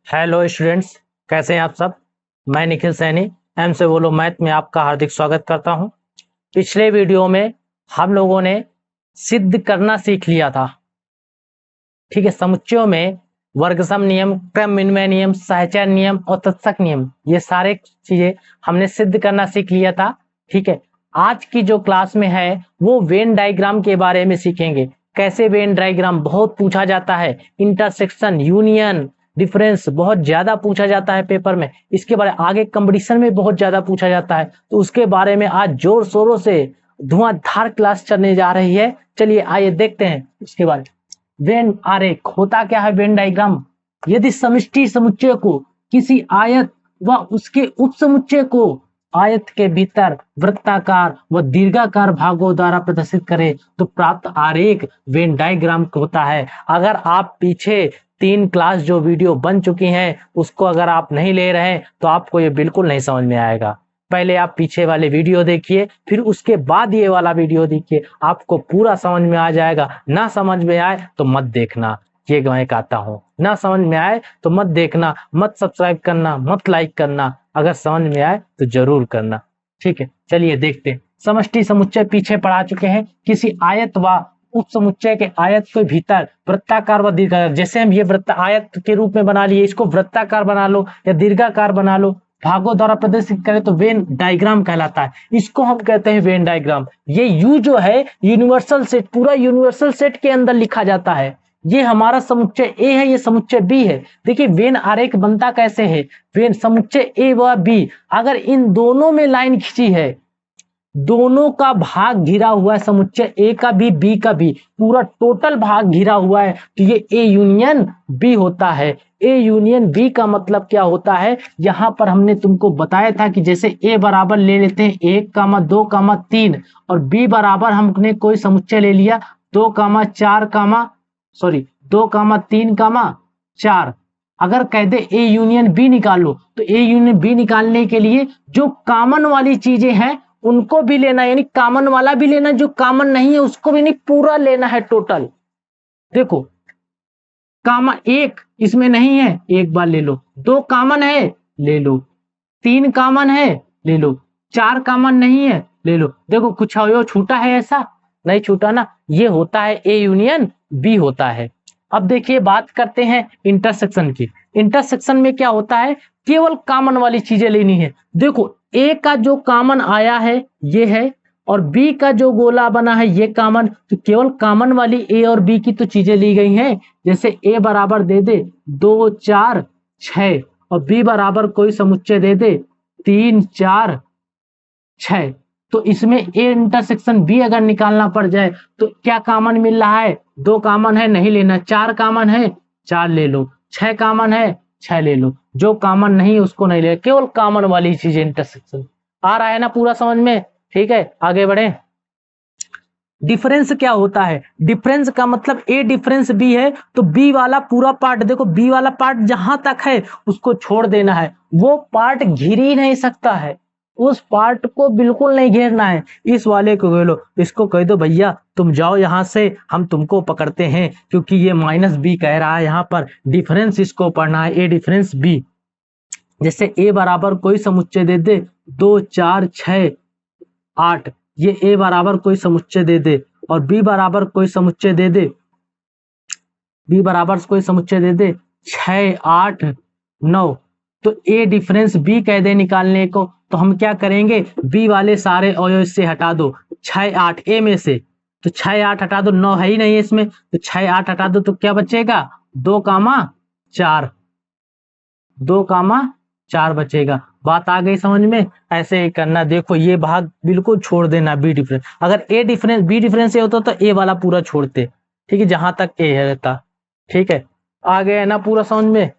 Hello students, कैसे हैं आप सब। मैं निखिल सैनी एम से बोलो मैथ में आपका हार्दिक स्वागत करता हूं। पिछले वीडियो में हम लोगों ने सिद्ध करना सीख लिया था। ठीक है, समुच्चयों में वर्गसम नियम, क्रम विनिमय नियम, सहचर नियम और तत्सक नियम, ये सारे चीजें हमने सिद्ध करना सीख लिया था। ठीक है, आज की जो क्लास में है वो वेन डायग्राम के बारे में सीखेंगे। कैसे वेन डायग्राम बहुत पूछा जाता है, इंटरसेक्शन, यूनियन, डिफरेंस बहुत ज्यादा पूछा जाता है पेपर में। इसके बारे आगे कंपटीशन में बहुत ज्यादा पूछा जाता है, तो उसके बारे में आज जोर शोरों से धुआंधार क्लास चलने जा रही है। चलिए आइए देखते हैं उसके बारे में। वेन आरेख होता क्या है? वेन डायग्राम यदि समष्टि समुच्चय को किसी आयत व उसके उप समुच्चय को आयत के भीतर वृत्ताकार व दीर्घाकार भागों द्वारा प्रदर्शित करे तो प्राप्त आरेख वेन डायग्राम होता है। अगर आप पीछे 3 क्लास जो वीडियो बन चुकी हैं उसको अगर आप नहीं ले रहे हैं तो आपको ये बिल्कुल नहीं समझ में आएगा। पहले आप पीछे वाले वीडियो देखिए, फिर उसके बाद ये वाला वीडियो देखिए, आपको पूरा समझ में आ जाएगा। ना समझ में आए तो मत देखना, ये मैं कहता हूँ। ना समझ में आए तो मत देखना, मत सब्सक्राइब करना, मत लाइक करना। अगर समझ में आए तो जरूर करना। ठीक है, चलिए देखते हैं। समष्टि समुच्चय पीछे पढ़ा चुके हैं। किसी आयत व उप समुच्चय के आयत के भीतर वृत्ताकार व दीर्घाकार, जैसे हम ये वृत्त आयत के रूप में बना लिए, इसको वृत्ताकार बना लो या दीर्घाकार बना लो, भागों द्वारा प्रदर्शित करें तो वेन डायग्राम कहलाता है। इसको हम कहते हैं वेन डायग्राम। ये यू जो है यूनिवर्सल सेट, पूरा यूनिवर्सल सेट के अंदर लिखा जाता है। ये हमारा समुच्चय ए है, ये समुच्चय बी है। देखिए वेन आरेख बनता कैसे है। वेन समुच्चय ए व बी, अगर इन दोनों में लाइन खींची है, दोनों का भाग घिरा हुआ है, समुच्चय ए का भी बी का भी, पूरा टोटल भाग घिरा हुआ है, तो ये ए यूनियन बी होता है। ए यूनियन बी का मतलब क्या होता है, यहां पर हमने तुमको बताया था कि जैसे ए बराबर ले लेते हैं 1, 2, 3 और बी बराबर हमने कोई समुच्चय ले लिया 2, 4, 2, 3, 4। अगर कह दे ए यूनियन बी निकालो, तो ए यूनियन बी निकालने के लिए जो कॉमन वाली चीजें हैं उनको भी लेना, यानी कॉमन वाला भी लेना, जो कॉमन नहीं है उसको भी नहीं, पूरा लेना है टोटल। देखो कॉमन 1 इसमें नहीं है, एक बार ले लो। 2 कॉमन है, ले लो। 3 कॉमन है, ले लो। 4 कॉमन नहीं है, ले लो। देखो कुछ अवयव छूटा है, ऐसा नहीं छूटा ना। ये होता है ए यूनियन बी होता है। अब देखिए बात करते हैं इंटरसेक्शन की। इंटरसेक्शन में क्या होता है, केवल कॉमन वाली चीजें लेनी है। देखो ए का जो कॉमन आया है ये है, और बी का जो गोला बना है ये कॉमन, तो केवल कॉमन वाली ए और बी की तो चीजें ली गई हैं। जैसे ए बराबर दे दे 2, 4, 6 और बी बराबर कोई समुच्चय दे दे 3, 4, 6, तो इसमें ए इंटरसेक्शन बी अगर निकालना पड़ जाए तो क्या कॉमन मिल रहा है? 2 कॉमन है, नहीं लेना। 4 कॉमन है, 4 ले लो। 6 कॉमन है, 6 ले लो। जो कॉमन नहीं है उसको नहीं ले, केवल कॉमन वाली चीज इंटरसेक्शन। आ रहा है ना पूरा समझ में? ठीक है, आगे बढ़े। डिफरेंस क्या होता है? डिफरेंस का मतलब ए डिफरेंस बी है तो बी वाला पूरा पार्ट, देखो बी वाला पार्ट जहां तक है उसको छोड़ देना है। वो पार्ट घिर ही नहीं सकता है, उस पार्ट को बिल्कुल नहीं घेरना है। इस वाले को कह लो, इसको कह दो भैया तुम जाओ यहां से, हम तुमको पकड़ते हैं, क्योंकि ये -b कह रहा है यहाँ पर। डिफरेंस इसको पढ़ना है, ए डिफरेंस बी। जैसे ए बराबर कोई समुच्चय दे दे 2, 4, 6, 8, ये ए बराबर कोई समुच्चय दे दे, और बी बराबर कोई समुच्चय दे दे, बी बराबर कोई समुच्चय दे दे 6, 8, 9, तो ए डिफरेंस बी कह दे निकालने को, तो हम क्या करेंगे, बी वाले सारे अवयव से हटा दो। 6, 8 ए में से, तो 6, 8 हटा दो, 9 है ही नहीं इसमें, तो 6, 8 हटा दो तो क्या बचेगा 2, 4, 2, 4 बचेगा। बात आ गई समझ में? ऐसे ही करना। देखो ये भाग बिल्कुल छोड़ देना बी डिफरेंस। अगर ए डिफरेंस बी डिफरेंस ये होता तो ए वाला पूरा छोड़ते। ठीक है, जहां तक ए रहता। ठीक है, आ गया ना पूरा समझ में?